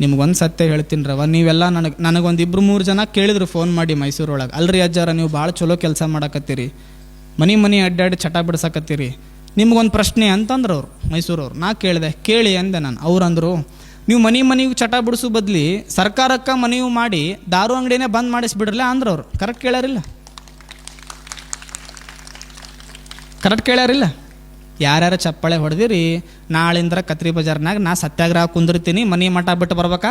ನಿಮ್ಗೊಂದು ಸತ್ಯ ಹೇಳ್ತೀನಿ ರವ, ನೀವೆಲ್ಲ ನನಗೊಂದು 2-3 ಜನ ಕೇಳಿದ್ರು ಫೋನ್ ಮಾಡಿ ಮೈಸೂರೊಳಗೆ, ಅಲ್ರಿ ಅಜ್ಜಾರ ನೀವು ಭಾಳ ಚಲೋ ಕೆಲಸ ಮಾಡಕತ್ತೀರಿ, ಮನೆ ಅಡ್ಡಾಡಿ ಚಟ ಬಿಡ್ಸಕತ್ತೀರಿ, ನಿಮ್ಗೊಂದು ಪ್ರಶ್ನೆ ಅಂತಂದ್ರೆ ಅವರು ಮೈಸೂರವ್ರು. ನಾ ಕೇಳಿದೆ, ಕೇಳಿ ಅಂದೆ ನಾನು. ಅವ್ರು ಅಂದರು, ನೀವು ಮನೆಗೆ ಚಟ ಬಿಡಿಸೋ ಬದ್ಲಿ ಸರ್ಕಾರಕ್ಕೆ ಮನವಿ ಮಾಡಿ ದಾರು ಅಂಗಡಿನೇ ಬಂದ್ ಮಾಡಿಸ್ಬಿಡ್ರಲ್ಲ ಅಂದ್ರು ಅವ್ರು. ಕರೆಕ್ಟ್ ಕೇಳ್ಯಾರಿಲ್ಲ? ಯಾರ್ಯಾರು ಚಪ್ಪಾಳೆ ಹೊಡೆದಿರಿ, ನಾಳಿಂದ್ರ ಕತ್ರಿ ಬಜಾರ್ನಾಗ ನಾ ಸತ್ಯಾಗ್ರಹ ಕುಂದಿರ್ತೀನಿ, ಮನೆ ಮಠ ಬಿಟ್ಟು ಬರ್ಬೇಕಾ?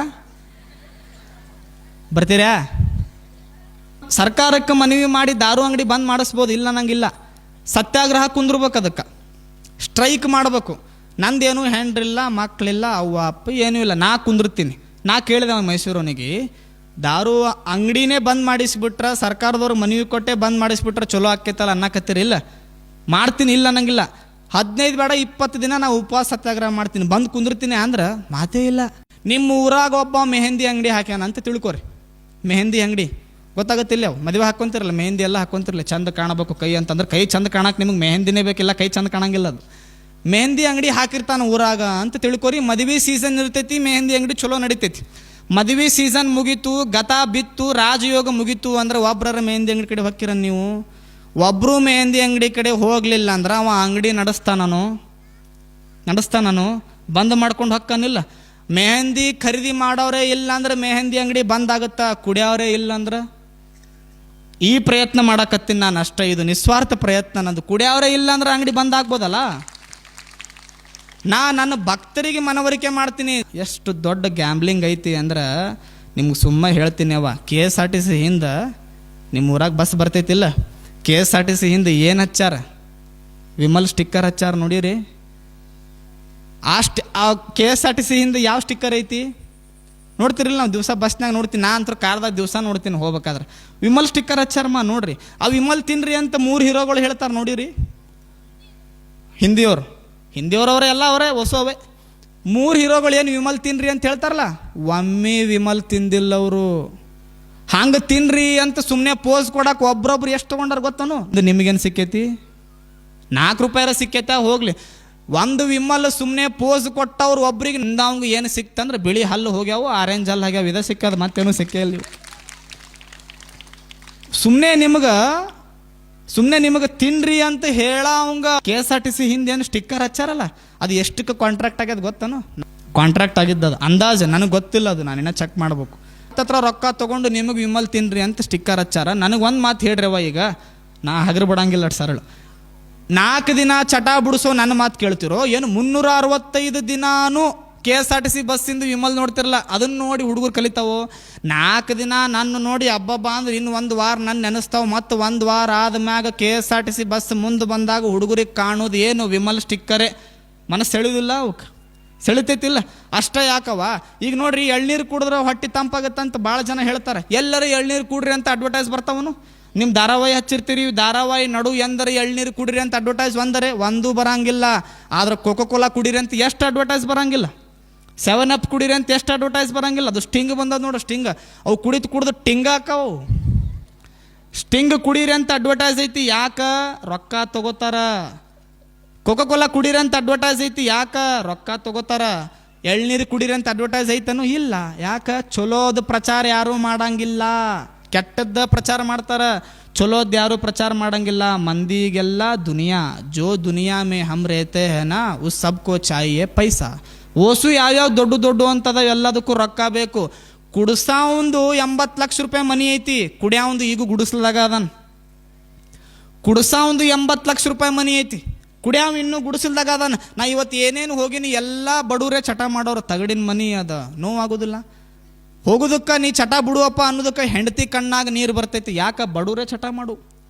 ಬರ್ತೀರಾ? ಸರ್ಕಾರಕ್ಕೆ ಮನವಿ ಮಾಡಿ ದಾರು ಅಂಗಡಿ ಬಂದ್ ಮಾಡಿಸ್ಬೋದು, ಇಲ್ಲ ನಂಗಿಲ್ಲ. ಸತ್ಯಾಗ್ರಹ ಕುಂದಿರ್ಬೇಕು, ಅದಕ್ಕೆ ಸ್ಟ್ರೈಕ್ ಮಾಡಬೇಕು. ನಂದೇನು ಹೆಂಡ್ರಿಲ್ಲ, ಮಕ್ಕಳಿಲ್ಲ, ಅವ್ವ ಅಪ್ಪ ಏನೂ ಇಲ್ಲ, ನಾ ಕುಂದಿರ್ತೀನಿ. ನಾ ಕೇಳಿದೆ ಮೈಸೂರವನಿಗೆ, ದಾರು ಅಂಗಡಿನೇ ಬಂದ್ ಮಾಡಿಸ್ಬಿಟ್ರೆ, ಸರ್ಕಾರದವ್ರು ಮನವಿ ಕೊಟ್ಟೆ ಬಂದ್ ಮಾಡಿಸ್ಬಿಟ್ರೆ ಚಲೋ ಆಕ್ಕೈತಲ್ಲ ಅನ್ನಕತ್ತೀರಿ. ಇಲ್ಲ ಮಾಡ್ತೀನಿ, ಇಲ್ಲ ನಂಗಿಲ್ಲ. 15 ಬೇಡ 20 ದಿನ ನಾವು ಉಪವಾಸ ಸತ್ಯಾಗ್ರಹ ಮಾಡ್ತೀನಿ, ಬಂದು ಕುಂದಿರ್ತೀನಿ ಅಂದ್ರೆ ಮಾತೇ ಇಲ್ಲ. ನಿಮ್ಮ ಊರಾಗ ಒಬ್ಬ ಮೆಹಂದಿ ಅಂಗಡಿ ಹಾಕ್ಯಾನ ಅಂತ ತಿಳ್ಕೊರಿ. ಮೆಹಂದಿ ಅಂಗಡಿ ಗೊತ್ತಾಗತ್ತಿಲ್ಲ, ಅವು ಮದುವೆ ಹಾಕ್ಕೊಂತಿರಲ್ಲ, ಮೆಹಂದಿ ಎಲ್ಲ ಹಾಕ್ಕೊಂತಿರಲ್ಲ, ಚಂದ ಕಾಣಬೇಕು ಕೈ ಅಂತಂದ್ರೆ, ಕೈ ಚಂದ ಕಾಣಕ್ಕೆ ನಿಮಗೆ ಮೆಹಂದಿನೇ ಬೇಕಿಲ್ಲ, ಕೈ ಚಂದ ಕಾಣಂಗಿಲ್ಲ. ಅದು ಮೆಹಂದಿ ಅಂಗಡಿ ಹಾಕಿರ್ತಾನೆ ಊರಾಗ ಅಂತ ತಿಳ್ಕೊರಿ. ಮದುವೆ ಸೀಸನ್ ಇರ್ತೈತಿ, ಮೆಹಂದಿ ಅಂಗಡಿ ಚಲೋ ನಡಿತೈತಿ. ಮದುವೆ ಸೀಸನ್ ಮುಗೀತು, ಗತ ಬಿತ್ತು, ರಾಜಯೋಗ ಮುಗೀತು ಅಂದ್ರೆ ಒಬ್ಬರ ಮೆಹಂದಿ ಅಂಗಡಿ ಕಡೆ ಹೊಕ್ಕಿರ ನೀವು. ಒಬ್ಬರು ಮೆಹಂದಿ ಅಂಗಡಿ ಕಡೆ ಹೋಗಲಿಲ್ಲ ಅಂದ್ರೆ ಅವ ಅಂಗಡಿ ನಡೆಸ್ತಾನನು ಬಂದ್ ಮಾಡ್ಕೊಂಡು ಹೊಕ್ಕನಿಲ್ಲ. ಮೆಹಂದಿ ಖರೀದಿ ಮಾಡೋರೇ ಇಲ್ಲ ಅಂದ್ರೆ ಮೆಹಂದಿ ಅಂಗಡಿ ಬಂದ್ ಆಗುತ್ತಾ? ಕುಡಿಯೋರೇ ಇಲ್ಲ ಅಂದ್ರೆ ಈ ಪ್ರಯತ್ನ ಮಾಡಕತ್ತೀನಿ ನಾನು ಅಷ್ಟೇ. ಇದು ನಿಸ್ವಾರ್ಥ ಪ್ರಯತ್ನ ನಂದು. ಕುಡಿಯೋರೇ ಇಲ್ಲ ಅಂದ್ರೆ ಅಂಗಡಿ ಬಂದ್ ಆಗ್ಬೋದಲ್ಲ. ನನ್ನ ಭಕ್ತರಿಗೆ ಮನವರಿಕೆ ಮಾಡ್ತೀನಿ. ಎಷ್ಟು ದೊಡ್ಡ ಗ್ಯಾಂಬ್ಲಿಂಗ್ ಐತಿ ಅಂದ್ರೆ ನಿಮ್ಗೆ ಸುಮ್ಮ ಹೇಳ್ತೀನಿ. KSRTC ಹಿಂದೆ ನಿಮ್ಮ ಊರಾಗ ಬಸ್ ಬರ್ತೈತಿಲ್ಲ, KSRTC ಹಿಂದೆ ಏನು ಹಚ್ಚಾರ? ವಿಮಲ್ ಸ್ಟಿಕ್ಕರ್ ಹಚ್ಚಾರ ನೋಡಿರಿ. ಆ KSRTC ಹಿಂದೆ ಯಾವ ಸ್ಟಿಕ್ಕರ್ ಐತಿ ನೋಡ್ತಿರಲಿಲ್ಲ? ನಾವು ದಿವಸ ಬಸ್ನಾಗ ನೋಡ್ತೀನಿ, ನಾ ಅಂತೂ ಕಾರ್ದಾಗ ದಿವಸ ನೋಡ್ತೀನಿ ಹೋಗ್ಬೇಕಾದ್ರೆ. ವಿಮಲ್ ಸ್ಟಿಕ್ಕರ್ ಹಚ್ಚಾರಮ್ಮ ನೋಡ್ರಿ. ಆ ವಿಮಲ್ ತಿನ್ರಿ ಅಂತ 3 ಹೀರೋಗಳು ಹೇಳ್ತಾರೆ ನೋಡಿರಿ. ಹಿಂದಿಯವರವರೇ ಎಲ್ಲ ಅವರೇ ಹೊಸವೇ. 3 ಹೀರೋಗಳು ಏನು ವಿಮಲ್ ತಿನ್ರಿ ಅಂತ ಹೇಳ್ತಾರಲ್ಲ, ಒಮ್ಮೆ ವಿಮಲ್ ತಿಂದಿಲ್ಲ ಅವರು. ಹಂಗೆ ತಿನ್ರಿ ಅಂತ ಸುಮ್ಮನೆ ಪೋಸ್ ಕೊಡಕ್ಕೆ ಒಬ್ರೊಬ್ರು ಎಷ್ಟು ತೊಗೊಂಡಾರ ಗೊತ್ತನು? ಇದು ನಿಮಗೇನು ಸಿಕ್ಕೈತಿ? 4 ರೂಪಾಯಿ ಸಿಕ್ಕೈತ ಹೋಗ್ಲಿ. ಒಂದು ವಿಮಲ್ ಸುಮ್ಮನೆ ಪೋಸ್ ಕೊಟ್ಟವ್ರು ಒಬ್ರಿಗೆ ಅವಂಗೆ ಏನು ಸಿಕ್ತಂದ್ರೆ ಬಿಳಿ ಹಲ್ಲು ಹೋಗ್ಯಾವು, ಆರೆಂಜ್ ಹಲ್ಲು ಆಗ್ಯಾವ, ಇದು ಸಿಕ್ಕದ, ಮತ್ತೇನು ಸಿಕ್ಕಿಲ್ಲ. ಸುಮ್ಮನೆ ನಿಮಗೆ ತಿನ್ರಿ ಅಂತ ಹೇಳವಂಗ KSRTC ಹಿಂದೆ ಏನು ಸ್ಟಿಕ್ಕರ್ ಹಚ್ಚಾರಲ್ಲ, ಅದು ಎಷ್ಟಕ್ಕೆ ಕಾಂಟ್ರಾಕ್ಟ್ ಆಗ್ಯದ ಗೊತ್ತನು? ಕಾಂಟ್ರಾಕ್ಟ್ ಆಗಿದ್ದದು ಅಂದಾಜು, ನನಗೆ ಗೊತ್ತಿಲ್ಲ, ಅದು ನಾನಿನ್ನ ಚೆಕ್ ಮಾಡ್ಬೇಕು. ಹತ್ರ ರೊಕ್ಕ ತೊಗೊಂಡು ನಿಮಗೆ ವಿಮಲ್ ತಿನ್ರಿ ಅಂತ ಸ್ಟಿಕ್ಕರ್ ಹಚ್ಚಾರ. ನನಗೊಂದು ಮಾತು ಹೇಳ್ರವ, ಈಗ ನಾ ಹಗರು ಬಿಡಂಗಿಲ್ಲ ಸರಳ. 4 ದಿನ ಚಟ ಬಿಡಿಸೋ ನನ್ನ ಮಾತು ಕೇಳ್ತಿರೋ ಏನು? 365 ದಿನಾನು KSRTC ಬಸ್ಸಿಂದ ವಿಮಲ್ ನೋಡ್ತಿರಲ್ಲ, ಅದನ್ನು ನೋಡಿ ಹುಡುಗರು ಕಲಿತಾವೋ. 4 ದಿನ ನನ್ನ ನೋಡಿ ಹಬ್ಬಬ್ಬ ಅಂದ್ರೆ ಇನ್ನು 1 ವಾರ ನನ್ನ ನೆನೆಸ್ತಾವ. ಮತ್ತು 1 ವಾರ ಆದ್ಮ್ಯಾಗ KSRTC ಬಸ್ ಮುಂದೆ ಬಂದಾಗ ಹುಡುಗರಿಗೆ ಕಾಣೋದು ಏನು? ವಿಮಲ್ ಸ್ಟಿಕ್ಕರೇ. ಮನಸ್ಸು ಸೆಳೆಯೋದಿಲ್ಲ ಅವಕ್ಕೆ? ಸೆಳಿತೈತಿಲ್ಲ? ಅಷ್ಟೇ ಯಾಕವ? ಈಗ ನೋಡ್ರಿ, ಎಳ್ನೀರು ಕುಡಿದ್ರೆ ಹೊಟ್ಟೆ ತಂಪಾಗತ್ತಂತ ಭಾಳ ಜನ ಹೇಳ್ತಾರೆ. ಎಲ್ಲರೂ ಎಳ್ನೀರು ಕುಡ್ರಿ ಅಂತ ಅಡ್ವರ್ಟೈಸ್ ಬರ್ತಾವನು. ನಿಮ್ಮ ಧಾರಾವಾಹಿ ಹಚ್ಚಿರ್ತೀರಿ, ಧಾರಾವಾಹಿ ನಡು ಎಂದರೆ ಎಳ್ನೀರು ಕುಡಿರಿ ಅಂತ ಅಡ್ವರ್ಟೈಸ್ ಒಂದು ಬರಂಗಿಲ್ಲ. ಆದ್ರೆ ಕೋಕೋ-ಕೋಲಾ ಕುಡೀರಿ ಅಂತ ಎಷ್ಟು ಅಡ್ವರ್ಟೈಸ್ ಬರಂಗಿಲ್ಲ. 7up ಕುಡೀರಿ ಅಂತ ಎಷ್ಟು ಅಡ್ವರ್ಟೈಸ್ ಬರಂಗಿಲ್ಲ. ಅದು ಸ್ಟಿಂಗ್ ಬಂದದ ನೋಡು, ಸ್ಟಿಂಗ್. ಅವು ಕುಡಿದು ಟಿಂಗ್ ಹಾಕವು. ಸ್ಟಿಂಗ್ ಕುಡೀರಿ ಅಂತ ಅಡ್ವರ್ಟೈಸ್ ಐತಿ, ಯಾಕ? ರೊಕ್ಕ ತಗೋತಾರ. ಕೋಕೋ-ಕೋಲಾ ಕುಡೀರಿ ಅಂತ ಅಡ್ವರ್ಟೈಸ್ ಐತಿ, ಯಾಕ? ರೊಕ್ಕ ತಗೋತಾರ. ಎಳ್ನೀರು ಕುಡೀರಿ ಅಂತ ಅಡ್ವರ್ಟೈಸ್ ಐತನೂ ಇಲ್ಲ, ಯಾಕ? ಚಲೋದ ಪ್ರಚಾರ ಯಾರೂ ಮಾಡಂಗಿಲ್ಲ, ಕೆಟ್ಟದ್ದ ಪ್ರಚಾರ ಮಾಡ್ತಾರ. ಚಲೋದ್ ಯಾರು ಪ್ರಚಾರ ಮಾಡಂಗಿಲ್ಲ. ಮಂದಿಗೆಲ್ಲ ಜೋ ದುನಿಯಾ ಮೇ ಹಮ್ ರೇತೆ ಹೇನಾ ಉಸ್ ಸಬ್ಕೋ ಚಾಹಿಯೇ ಪೈಸಾ. ಓಸು ಯಾವ್ಯಾವ ದೊಡ್ಡ ಅಂತದ, ಎಲ್ಲದಕ್ಕೂ ರೊಕ್ಕ ಬೇಕು. ಕುಡ್ಸಾವಂದು 80 ಲಕ್ಷ ರೂಪಾಯಿ ಮನಿ ಐತಿ, ಕುಡಿಯಾವಂದು ಈಗ ಗುಡಿಸ್ಲಾಗ ಅದನ್. ಕುಡ್ಸಾವಂದು 80 ಲಕ್ಷ ರೂಪಾಯಿ ಮನಿ ಐತಿ, ಕುಡಿಯಾವ ಇನ್ನೂ ಗುಡಿಸಲ್ದಾಗ ಅದಾನ. ನಾ ಇವತ್ತು ಏನೇನು ಹೋಗಿನಿ ಎಲ್ಲ ಬಡವರೇ ಚಟ ಮಾಡೋರು. ತಗಡಿನ ಮನಿ ಅದ, ನೋವಾಗೋದಿಲ್ಲ. ಹೋಗೋದಕ್ಕೆ ನೀ ಚಟ ಬಿಡುವಪ್ಪ ಅನ್ನೋದಕ್ಕೆ ಹೆಂಡತಿ ಕಣ್ಣಾಗ ನೀರು ಬರ್ತೈತಿ. ಯಾಕೆ? ಬಡವರೇ ಚಟ ಮಾಡು.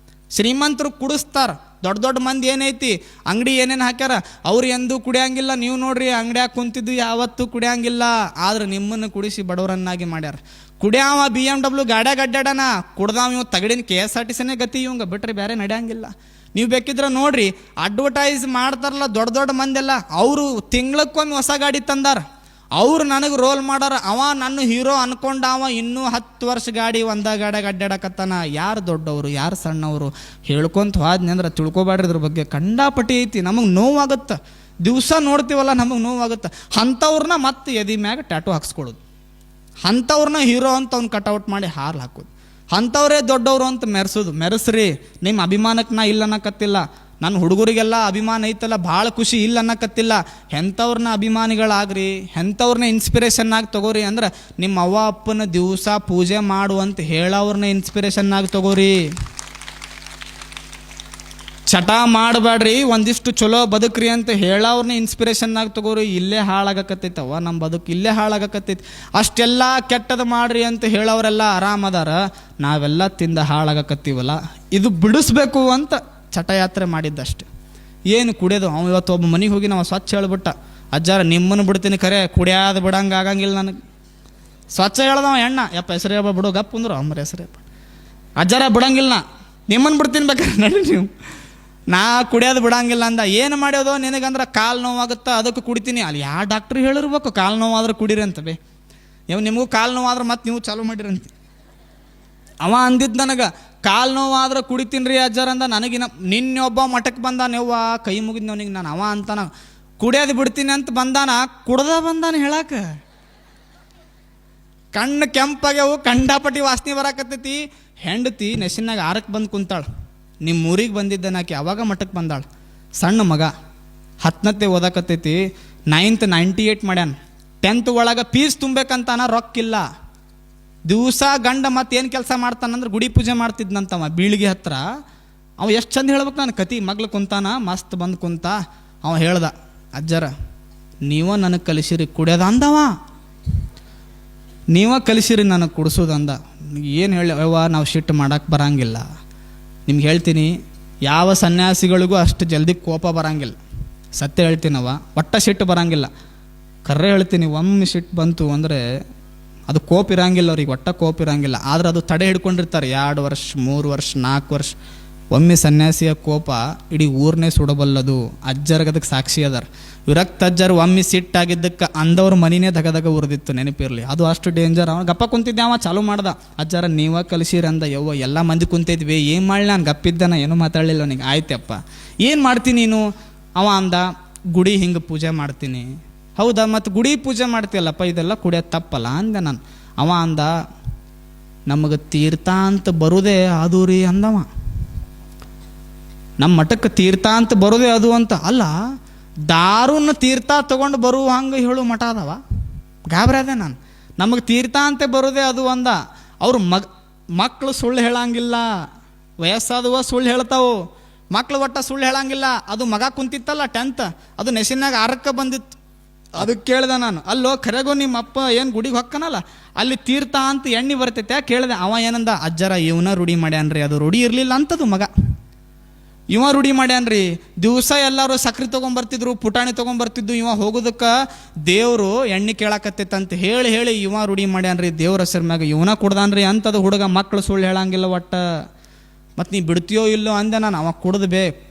ಶ್ರೀಮಂತರು ಕುಡಿಸ್ತಾರ. ದೊಡ್ಡ ಮಂದಿ ಏನೈತಿ ಅಂಗಡಿ ಏನೇನು ಹಾಕ್ಯಾರ ಅವ್ರು ಎಂದೂ ಕುಡಿಯಂಗಿಲ್ಲ. ನೀವು ನೋಡ್ರಿ, ಅಂಗಡಿಯಾಗ ಕುಂತಿದ್ದು ಯಾವತ್ತೂ ಕುಡಿಯಂಗಿಲ್ಲ. ಆದ್ರೆ ನಿಮ್ಮನ್ನು ಕುಡಿಸಿ ಬಡವರನ್ನಾಗಿ ಮಾಡ್ಯಾರ. ಕುಡಿಯಾವ BMW ಗಾಡ್ಯಾಗ ಅಡ್ಡಾಡನ, ಕುಡ್ದಾವ ಇವ್ ತಗಡಿನ KSRTCನೇ ಗತಿ ಇವಂಗ, ಬಿಟ್ರೆ ಬೇರೆ ನಡೆಯಂಗಿಲ್ಲ. ನೀವು ಬೇಕಿದ್ರೆ ನೋಡ್ರಿ, ಅಡ್ವರ್ಟೈಸ್ ಮಾಡ್ತಾರಲ್ಲ ದೊಡ್ಡ ಮಂದೆಲ್ಲ, ಅವರು ತಿಂಗ್ಳಕ್ಕೊಮ್ಮೆ ಹೊಸ ಗಾಡಿ ತಂದಾರ. ಅವ್ರು ನನಗೆ ರೋಲ್ ಮಾಡಾರ. ಅವ ನನ್ನ ಹೀರೋ ಅನ್ಕೊಂಡ, ಅವ ಇನ್ನೂ 10 ವರ್ಷ ಗಾಡಿ ಗಾಡ್ಯಾಗ ಅಡ್ಡಾಡಕತ್ತಾನ. ಯಾರು ದೊಡ್ಡವರು ಯಾರು ಸಣ್ಣವರು ಹೇಳ್ಕೊಂತ ಹೋದ್ನಿ ಅಂದ್ರೆ ತಿಳ್ಕೊಬೇಡ್ರಿ. ಇದ್ರ ಬಗ್ಗೆ ಕಂಡಾಪಟ್ಟಿ ಐತಿ. ನಮಗೆ ನೋವಾಗುತ್ತೆ, ದಿವಸ ನೋಡ್ತೀವಲ್ಲ, ನಮಗೆ ನೋವಾಗುತ್ತೆ. ಅಂಥವ್ರನ್ನ ಮತ್ತೆ ಎದಿ ಮ್ಯಾಗ ಟ್ಯಾಟು ಹಾಕ್ಸ್ಕೊಳ್ಳೋದು. ಅಂಥವ್ರನ್ನ ಹೀರೋ ಅಂತ ಅವ್ನು ಕಟ್ಔಟ್ ಮಾಡಿ ಹಾಲು ಹಾಕೋದು, ಅಂಥವ್ರೇ ದೊಡ್ಡವರು ಅಂತ ಮೆರೆಸ್ರಿ. ನಿಮ್ಮ ಅಭಿಮಾನಕ್ಕೆ ನಾ ಇಲ್ಲ ಅನ್ನಕತ್ತಿಲ್ಲ, ನನ್ನ ಹುಡುಗರಿಗೆಲ್ಲ ಅಭಿಮಾನ ಐತಲ್ಲ ಭಾಳ ಖುಷಿ ಇಲ್ಲ ಅನ್ನಕತ್ತಿಲ್ಲ. ಎಂಥವ್ರನ್ನ ಅಭಿಮಾನಿಗಳಾಗ್ರಿ, ಎಂಥವ್ರನ್ನ ಇನ್ಸ್ಪಿರೇಷನ್ನಾಗಿ ತಗೋರಿ. ಅಂದ್ರೆ ನಿಮ್ಮ ಅವ್ವ ಅಪ್ಪನ ದಿವಸ ಪೂಜೆ ಮಾಡು ಅಂತ ಹೇಳೋವ್ರನ್ನ ಇನ್ಸ್ಪಿರೇಷನ್ನಾಗಿ ತಗೋರಿ. ಚಟ ಮಾಡಬೇಡ್ರಿ, ಒಂದಿಷ್ಟು ಚಲೋ ಬದುಕ್ರಿ ಅಂತ ಹೇಳೋವ್ರನ್ನ ಇನ್ಸ್ಪಿರೇಷನ್ನಾಗಿ ತಗೋರಿ. ಇಲ್ಲೇ ಹಾಳಾಗಕತ್ತೈತವ ನಮ್ಮ ಬದುಕು, ಇಲ್ಲೇ ಹಾಳಾಗಕತ್ತೈತಿ. ಅಷ್ಟೆಲ್ಲ ಕೆಟ್ಟದ್ದು ಮಾಡ್ರಿ ಅಂತ ಹೇಳೋರೆಲ್ಲ ಆರಾಮದಾರ, ನಾವೆಲ್ಲ ತಿಂದ ಹಾಳಾಗಕತ್ತೀವಲ್ಲ. ಇದು ಬಿಡಿಸ್ಬೇಕು ಅಂತ ಚಟಯಾತ್ರೆ ಮಾಡಿದ್ದಷ್ಟೆ. ಏನು ಕುಡಿಯೋದು. ಅವ ಇವತ್ತು ಒಬ್ಬ ಮನೆಗೆ ಹೋಗಿ ನಾವು ಸ್ವಚ್ಛ ಹೇಳ್ಬಿಟ್ಟ, ಅಜ್ಜಾರ ನಿಮ್ಮನ್ನು ಬಿಡ್ತೀನಿ ಖರೆ, ಕುಡಿಯೋದು ಬಿಡಂಗೆ ಆಗಂಗಿಲ್ಲ ನನಗೆ. ಸ್ವಚ್ಛ ಹೇಳ್ದವ ಎಣ್ಣ, ಯಪ್ಪ ಹೆಸರೇ ಬಿಡು ಗಪ್ಪ ಅಂದ್ರು ಅಮ್ಮರ ಹೆಸರೇ ಅಜ್ಜಾರ ಬಿಡಂಗಿಲ್ಲ, ನಿಮ್ಮನ್ನು ಬಿಡ್ತೀನಿ ಬೇಕಾರೆ ನಡಿ ನೀವು, ನಾ ಕುಡಿಯೋದು ಬಿಡಂಗಿಲ್ಲ ಅಂದ. ಏನು ಮಾಡ್ಯೋದು ನಿನಗಂದ್ರೆ ಕಾಲು ನೋವಾಗುತ್ತಾ ಅದಕ್ಕೆ ಕುಡಿತೀನಿ. ಅಲ್ಲಿ ಯಾವ ಡಾಕ್ಟ್ರ್ ಹೇಳಿರ್ಬೇಕು ಕಾಲು ನೋವಾದ್ರೆ ಕುಡೀರಿ ಅಂತ ಬೇ. ನಿಮಗೂ ಕಾಲು ನೋವಾದ್ರೆ ಮತ್ತೆ ನೀವು ಚಾಲೂ ಮಾಡಿರಂತೆ. ಅವ ಅಂದಿದ್ದು ನನಗೆ ಕಾಲು ನೋವಾದ್ರೆ ಕುಡಿತೀನಿ ರೀ ಅಜ್ಜಾರ ಅಂದ. ನನಗಿನ ನಿನ್ನೊಬ್ಬ ಮಠಕ್ಕೆ ಬಂದಾನ, ಯವ್ವ ಕೈ ಮುಗಿದ್ನವನಿಗೆ ನಾನು. ಅವ ಅಂತಾನ ಕುಡಿಯೋದು ಬಿಡ್ತೀನಿ ಅಂತ ಬಂದಾನ, ಕುಡ್ದ ಬಂದಾನ ಹೇಳಕ್ಕೆ. ಕಣ್ಣು ಕೆಂಪಾಗ್ಯವು, ಕಂಡಾಪಟ್ಟಿ ವಾಸನೆ ಬರಾಕತ್ತೈತಿ. ಹೆಂಡತಿ ನೆಸಿನಾಗ ಆರಕ್ಕೆ ಬಂದು ಕುಂತಾಳು. ನಿಮ್ಮ ಊರಿಗೆ ಬಂದಿದ್ದನಾಕಿ ಅವಾಗ ಮಠಕ್ಕೆ ಬಂದಾಳು. ಸಣ್ಣ ಮಗ 10ನೇ ಓದಾಕತ್ತೈತಿ, 9th 98 ಮಾಡ್ಯಾನ. 10th ಒಳಗೆ ಫೀಸ್ ತುಂಬೇಕಂತಾನ, ರೊಕ್ಕಿಲ್ಲ. ದಿವಸ ಗಂಡ ಮತ್ತೇನು ಕೆಲಸ ಮಾಡ್ತಾನಂದ್ರೆ ಗುಡಿ ಪೂಜೆ ಮಾಡ್ತಿದ್ನಂತವ ಬೀಳಿಗೆ ಹತ್ರ. ಅವ ಎಷ್ಟು ಚಂದ ಹೇಳ್ಬೇಕು ನಾನು ಕತಿ. ಮಗ್ಳು ಕುಂತಾನ, ಮಸ್ತ್ ಬಂದು ಕುಂತ. ಅವ ಹೇಳ್ದ, ಅಜ್ಜರ ನೀವ ನನಗೆ ಕಲಿಸಿರಿ ಕುಡಿಯೋದ ಅಂದವ, ನೀವ ಕಲಿಸಿರಿ ನನಗೆ ಕುಡಿಸೋದು ಅಂದ. ಏನು ಹೇಳಿ ಅವ್ವ, ನಾವು ಶಿಟ್ಟು ಮಾಡೋಕ್ಕೆ ಬರಂಗಿಲ್ಲ. ನಿಮ್ಗೆ ಹೇಳ್ತೀನಿ, ಯಾವ ಸನ್ಯಾಸಿಗಳಿಗೂ ಅಷ್ಟು ಜಲ್ದಿ ಕೋಪ ಬರಂಗಿಲ್ಲ. ಸತ್ಯ ಹೇಳ್ತೀನವ, ಒಟ್ಟ ಸಿಟ್ಟು ಬರಂಗಿಲ್ಲ. ಕರ್ರೆ ಹೇಳ್ತೀನಿ, ಒಮ್ಮೆ ಸಿಟ್ಟು ಬಂತು ಅಂದರೆ ಅದು ಕೋಪ ಇರಂಗಿಲ್ಲ ಅವ್ರಿಗೆ, ಒಟ್ಟ ಕೋಪ ಇರಂಗಿಲ್ಲ. ಆದ್ರೆ ಅದು ತಡೆ ಹಿಡ್ಕೊಂಡಿರ್ತಾರೆ 2 ವರ್ಷ 3 ವರ್ಷ 4 ವರ್ಷ. ಒಮ್ಮೆ ಸನ್ಯಾಸಿಯ ಕೋಪ ಇಡೀ ಊರನ್ನೇ ಸುಡಬಲ್ಲದು. ಅಜ್ಜರ್ಗದಕ್ಕೆ ಸಾಕ್ಷಿ ಅದಾರ. ವಿರಕ್ತ ಅಜ್ಜರು ಒಮ್ಮೆ ಸಿಟ್ಟಾಗಿದ್ದಕ್ಕೆ ಅಂದವ್ರ ಮನಿನೇ ದಗದಗ ಉರಿದಿತ್ತು, ನೆನಪಿರಲಿ. ಅದು ಅಷ್ಟು ಡೇಂಜರ್. ಅವನು ಗಪ್ಪ ಕುಂತಿದ್ದೆ, ಅವ ಚಾಲೂ ಮಾಡ್ದ, ಅಜ್ಜಾರ ನೀವ ಕಲಿಸಿರಿ ಅಂದ. ಯವ್ವ ಎಲ್ಲ ಮಂದಿ ಕುಂತಿದ್ವಿ, ಏನು ಮಾಡಲಿ ನಾನು ಗಪ್ಪಿದ್ದಾನ, ಏನೂ ಮಾತಾಡಲಿಲ್ಲ ಅವನಿಗೆ. ಆಯ್ತಪ್ಪ ಏನು ಮಾಡ್ತೀನಿ ನೀನು? ಅವ ಅಂದ, ಗುಡಿ ಹಿಂಗೆ ಪೂಜೆ ಮಾಡ್ತೀನಿ. ಹೌದಾ, ಮತ್ತು ಗುಡಿ ಪೂಜೆ ಮಾಡ್ತೀಯಲ್ಲಪ್ಪ, ಇದೆಲ್ಲ ಕುಡಿಯೋದು ತಪ್ಪಲ್ಲ ಅಂದೆ ನಾನು. ಅವ ಅಂದ, ನಮಗೆ ತೀರ್ಥ ಅಂತ ಬರೋದೇ ಅದು ರೀ ಅಂದವ. ನಮ್ಮ ಮಠಕ್ಕೆ ತೀರ್ಥ ಅಂತ ಬರೋದೇ ಅದು ಅಂತ ಅಲ್ಲ, ದಾರುನ ತೀರ್ಥ ತಗೊಂಡು ಬರುವ ಹಂಗೆ ಹೇಳು ಮಠ ಅದಾವ. ಗಾಬರಿ ಅದೇ ನಾನು. ನಮಗೆ ತೀರ್ಥ ಅಂತ ಬರೋದೇ ಅದು ಅಂದ. ಅವ್ರು ಮಕ್ಕಳು ಸುಳ್ಳು ಹೇಳಂಗಿಲ್ಲ, ವಯಸ್ಸಾದವ ಸುಳ್ಳು ಹೇಳ್ತಾವು, ಮಕ್ಕಳು ಒಟ್ಟ ಸುಳ್ಳು ಹೇಳಂಗಿಲ್ಲ. ಅದು ಮಗ ಕುಂತಿತ್ತಲ್ಲ 10th, ಅದು ನೆಸಿನಾಗ 6ಕ್ಕೆ ಬಂದಿತ್ತು. ಅದಕ್ಕೆ ಕೇಳ್ದೆ ನಾನು, ಅಲ್ಲೋ ಖರೆಗೂ ನಿಮ್ಮ ಅಪ್ಪ ಏನು ಗುಡಿಗೆ ಹೊಕ್ಕನಲ್ಲ, ಅಲ್ಲಿ ತೀರ್ಥ ಅಂತ ಎಣ್ಣೆ ಬರ್ತೈತೆ ಕೇಳಿದೆ. ಅವ ಏನಂದ, ಅಜ್ಜರ ಇವನ ರೂಢಿ ಮಾಡ್ಯಾನ್ರಿ, ಅದು ರೂಢಿ ಇರಲಿಲ್ಲ ಅಂತದು ಮಗ, ಇವ ರೂಢಿ ಮಾಡ್ಯಾನ್ರಿ. ದಿವಸ ಎಲ್ಲರೂ ಸಕ್ರೆ ತೊಗೊಂಬರ್ತಿದ್ರು, ಪುಟಾಣಿ ತೊಗೊಂಬರ್ತಿದ್ದು. ಇವ ಹೋಗೋದಕ್ಕೆ ದೇವರು ಎಣ್ಣೆ ಕೇಳಾಕತ್ತೈತಂತ ಹೇಳಿ ಹೇಳಿ ಇವ ರೂಢಿ ಮಾಡ್ಯಾನ್ರಿ, ದೇವ್ರ ಹೆಸರು ಮ್ಯಾಗ ಇವನ ಕುಡ್ದಾನ್ರಿ ಅಂತದು ಹುಡುಗ. ಮಕ್ಕಳು ಸುಳ್ಳು ಹೇಳಂಗಿಲ್ಲ ಒಟ್ಟ. ಮತ್ತು ನೀ ಬಿಡ್ತೀಯೋ ಇಲ್ಲೋ ಅಂದೆ ನಾನು. ಅವ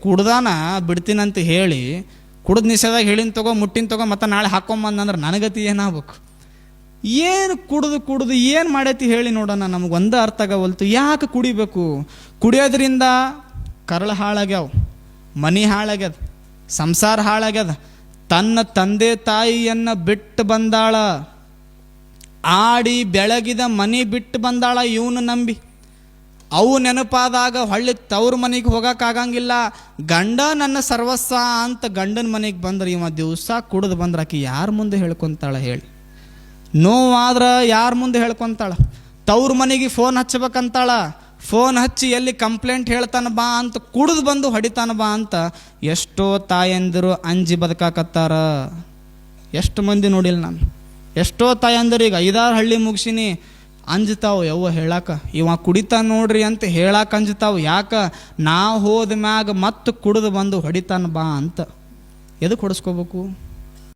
ಕುಡ್ದಾನ ಬಿಡ್ತೀನಂತ ಹೇಳಿ ಕುಡ್ದು ನಿಷೇಧಾಗ ಹೇಳಿನ ತಗೋ ಮುಟ್ಟಿನ ತಗೋ ಮತ್ತು ನಾಳೆ ಹಾಕೊಂಬಂದಂದ್ರೆ ನನಗತಿ ಏನಾಗಬೇಕು? ಏನು ಕುಡ್ದು ಏನು ಮಾಡೈತಿ ಹೇಳಿ ನೋಡೋಣ. ನಮಗೆ ಒಂದು ಅರ್ಥ ಆಗವಲ್ತು. ಯಾಕೆ ಕುಡಿಬೇಕು? ಕುಡಿಯೋದ್ರಿಂದ ಕರಳು ಹಾಳಾಗ್ಯಾವ, ಮನೆ ಹಾಳಾಗ್ಯದ, ಸಂಸಾರ ಹಾಳಾಗ್ಯದ. ತನ್ನ ತಂದೆ ತಾಯಿಯನ್ನು ಬಿಟ್ಟು ಬಂದಾಳ, ಆಡಿ ಬೆಳಗಿದ ಮನೆ ಬಿಟ್ಟು ಬಂದಾಳ ಇವನು ನಂಬಿ. ಅವು ನೆನಪಾದಾಗ ಹೊಳ್ಳಿ ತವ್ರ ಮನೆಗೆ ಹೋಗೋಕ್ಕಾಗಂಗಿಲ್ಲ. ಗಂಡ ನನ್ನ ಸರ್ವಸ್ವ ಅಂತ ಗಂಡನ ಮನೆಗೆ ಬಂದ್ರೆ ಇವ ದಿವಸ ಕುಡಿದು ಬಂದ್ರೆ ಆಕಿ ಯಾರ ಮುಂದೆ ಹೇಳ್ಕೊತಾಳ ಹೇಳಿ? ನೋವಾದ್ರೆ ಯಾರ ಮುಂದೆ ಹೇಳ್ಕೊತಾಳ? ತವ್ರ ಮನೆಗೆ ಫೋನ್ ಹಚ್ಚಬೇಕಂತಾಳ, ಫೋನ್ ಹಚ್ಚಿ ಎಲ್ಲಿ ಕಂಪ್ಲೇಂಟ್ ಹೇಳ್ತಾನ ಬಾ ಅಂತ, ಕುಡಿದು ಬಂದು ಹೊಡಿತಾನ ಬಾ ಅಂತ ಎಷ್ಟೋ ತಾಯಂದಿರು ಅಂಜಿ ಬದುಕಾಕತ್ತಾರ. ಎಷ್ಟು ಮಂದಿ ನೋಡಿಲ್ಲ ನಾನು. ಎಷ್ಟೋ ತಾಯಂದಿರು ಈಗ 5-6 ಹಳ್ಳಿ ಮುಗಿಸಿನಿ, ಅಂಜ್ತಾವು ಯವ್ವ ಹೇಳಾಕ, ಇವ ಕುಡಿತಾನ ನೋಡ್ರಿ ಅಂತ ಹೇಳಾಕ ಅಂಜ್ತಾವು. ಯಾಕ? ನಾ ಹೋದ ಮ್ಯಾಗ ಮತ್ತೆ ಕುಡಿದು ಬಂದು ಹೊಡಿತಾನ ಬಾ ಅಂತ. ಎದಕ್ಕೆ ಹೊಡಿಸ್ಕೋಬೇಕು?